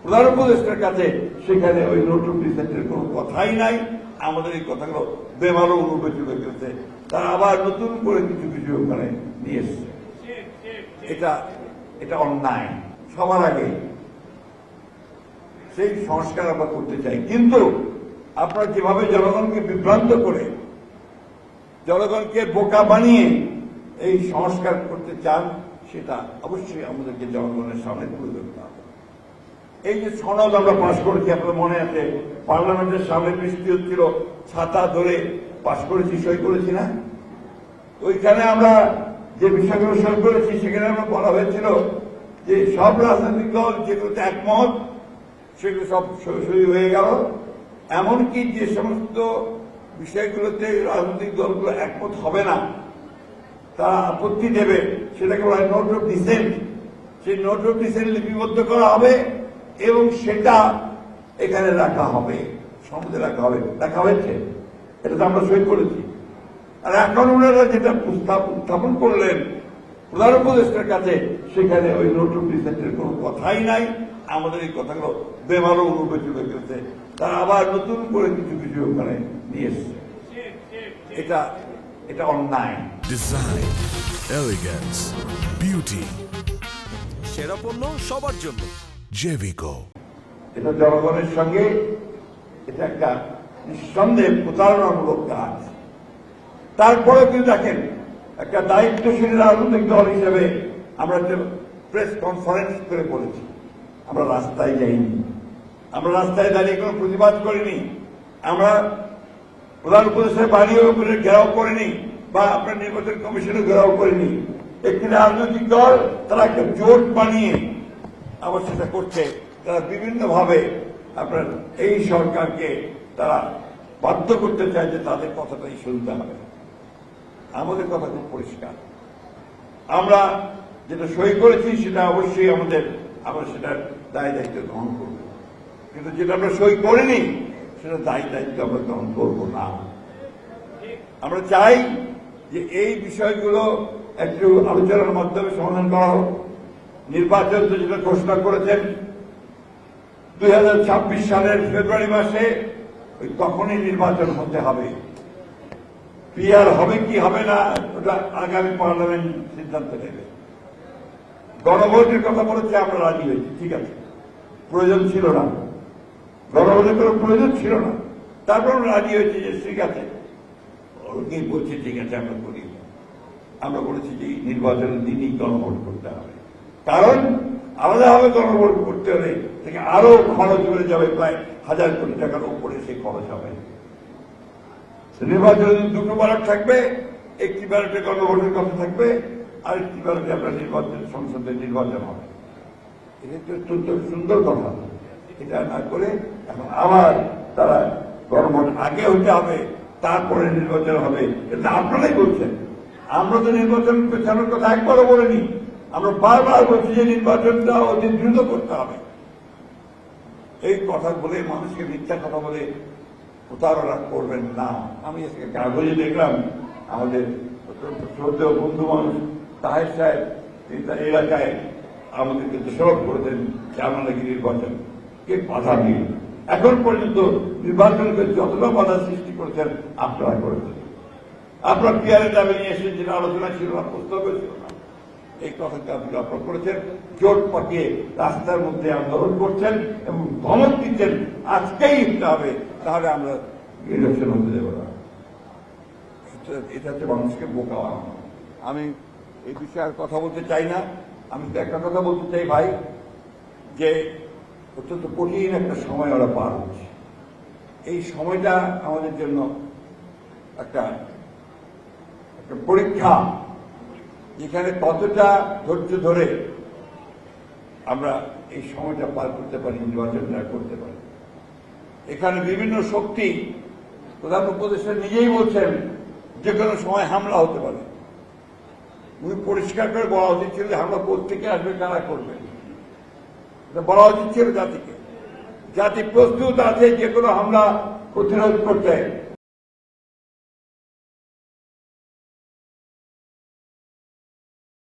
প্রধান উপদেষ্টার কাছে সেখানে ওই নোট অফ ডিসেন্টের কোনো কথাই নাই। আমাদের এই কথাগুলো বেমারও অনুভূতি হয়ে গেছে, তারা আবার নতুন করে কিছু কিছু ওখানে নিয়ে এসছে। এটা অন্যায়। সবার আগে সেই সংস্কার আমরা করতে চাই, কিন্তু আপনারা যেভাবে জনগণকে বিভ্রান্ত করে, জনগণকে বোকা বানিয়ে এই সংস্কার করতে চান, সেটা অবশ্যই আমাদেরকে জনগণের সামনে তুলে ধরতে হবে। এই যে সনদ আমরা পাশ করেছি, আপনার মনে আছে, পার্লামেন্টের সামনে বৃষ্টি হচ্ছিল, ছাতা ধরে পাশ করেছি, সই করেছি না? ওইখানে আমরা যে বিষয়গুলো সই করেছি, সেখানে আমরা বলা হয়েছিল যে সব রাজনৈতিক দল যেগুলোতে একমত সেগুলো সব সই হয়ে গেল। এমনকি যে সমস্ত বিষয়গুলোতে রাজনৈতিক দলগুলো একমত হবে না, তারা আপত্তি দেবে, সেটাকে বলা হয় নোট অফ ডিসেন্ট। সেই নোট অফ ডিসেন্ট লিপিবদ্ধ করা হবে এবং সেটা এখানে রাখা হবে, সমাজে রাখা হবে। রাখা হয়েছে, এটা তো আমরা সই করেছি। আর এখন ওনারা যেটা উত্থাপন করলেন প্রধান উপদেষ্টার কাছে, সেখানে ওই নোট অফ ডিসেন্টের কোনো কথাই নাই। আমাদের এই কথাগুলো বেমারও অনুভূতি হয়ে গেছে, তারা আবার নতুন করে কিছু কিছু ওখানে নিয়ে এসছে। এটা অন্যায়। ডিজাইন, এলিগেন্স, বিউটি, সেরা পণ্য সবার জন্য জেভিকো। এটা জনগণের সঙ্গে এটা একটা নিঃসন্দেহে প্রতারণামূলক কাজ। তারপরে কিন্তু দেখেন, একটা দায়িত্বশীল রাজনৈতিক দল হিসেবে আমরা একটা প্রেস কনফারেন্স করে বলেছি, আমরা রাস্তায় যাইনি, আমরা রাস্তায় দাঁড়িয়ে কোনো প্রতিবাদ করিনি, আমরা প্রধান উপদেষ্টার বাড়িও ঘেরাও করিনি, বা আপনার নির্বাচন কমিশনে ঘেরাও করিনি। একটি রাজনৈতিক দল তারা একটা জোট বানিয়ে আবার সেটা করছে। তারা বিভিন্নভাবে আপনার এই সরকারকে তারা বাধ্য করতে চায় যে তাদের কথাটাই শুনতে হবে। আমাদের কথা খুব পরিষ্কার, আমরা যেটা সই করেছি সেটা অবশ্যই আমরা সেটার দায় দায়িত্ব গ্রহণ করব, কিন্তু যেটা আমরা সই করিনি সেটা দায় দায়িত্ব আমরা গ্রহণ করবো না। আমরা চাই যে এই বিষয়গুলো একটু আলোচনার মাধ্যমে সমাধান করা হোক। নির্বাচন তো যেটা ঘোষণা করেছেন 2026 সালের ফেব্রুয়ারি মাসে, ওই তখনই নির্বাচন হতে হবে। পিআর হবে কি হবে না ওটা আগামী পার্লামেন্ট সিদ্ধান্ত নেবে। গণভোটের কথা বলেছে, আমরা রাজি হয়েছি, ঠিক আছে, প্রয়োজন ছিল না, গণভোটের কোনো প্রয়োজন ছিল না, তারপর আমরা রাজি হয়েছি যে ঠিক আছে, অনেকেই বলছে ঠিক আছে আমরা করি। আমরা বলেছি যে নির্বাচনের দিনই গণভোট করতে হবে, কারণ আলাদাভাবে গণভোট করতে হলে থেকে আরো খরচ বেড়ে যাবে, প্রায় 1000 কোটি টাকার উপরে সেই খরচ হবে। নির্বাচনে দুটো ব্যালট থাকবে, একটি ব্যালটে গণভোটের কথা থাকবে, আর একটি ব্যালটে আপনার সংসদের নির্বাচন হবে। এটা অত্যন্ত সুন্দর কথা। এটা না করে এখন আবার তারা গণভোট আগে হতে হবে, তারপরে নির্বাচন হবে, এটা আপনারাই বলছেন। আমরা তো নির্বাচন পেছানোর কথা একবারও বলিনি, আমরা বারবার বলছি যে নির্বাচনটা অতি দ্রুত করতে হবে। এই কথা বলে মানুষকে মিথ্যা কথা বলে প্রতারণা করবেন না। আমি আজকে কাগজে দেখলাম আমাদের শ্রদ্ধেয় বন্ধু মানুষ তাহের সাহেব তার এলাকায় আমাদেরকে দোষারোপ করেছেন যে আমরা নাকি নির্বাচনকে বাধা দিই। এখন পর্যন্ত নির্বাচনকে যতটা বাধা সৃষ্টি করেছেন আপনারা করেছেন। আপনার পিয়ারের দাবি নিয়ে এসেছেন, যেটা আলোচনা ছিল না, প্রস্তাবও ছিল না, এই কথাটা আপনি আপনার করেছেন। জোট পাকিয়ে রাস্তার মধ্যে আন্দোলন করছেন এবং ধমক দিচ্ছেন আজকেই দিতে হবে, তাহলে আমরা ইলেকশন হতে দেব না। এটা হচ্ছে মানুষকে বোকা বানানো। আমি এই বিষয়ে আর কথা বলতে চাই না। আমি তো একটা কথা বলতে চাই ভাই, যে অত্যন্ত কঠিন একটা সময় ওরা পার হচ্ছে। এই সময়টা আমাদের জন্য একটা পরীক্ষা, যেখানে কতটা ধৈর্য ধরে আমরা এই সময়টা পার করতে পারি, নির্বাচনটা করতে পারি। এখানে বিভিন্ন শক্তি, প্রধান উপদেষ্টা নিজেই বলছেন যে কোনো সময় হামলা হতে পারে। উনি পরিষ্কার করে বলা উচিত ছিল যে হামলা কোত্থেকে আসবে, কারা করবে, বলা উচিত ছিল জাতিকে। জাতি প্রস্তুত আছে যে কোনো হামলা প্রতিরোধ করতে।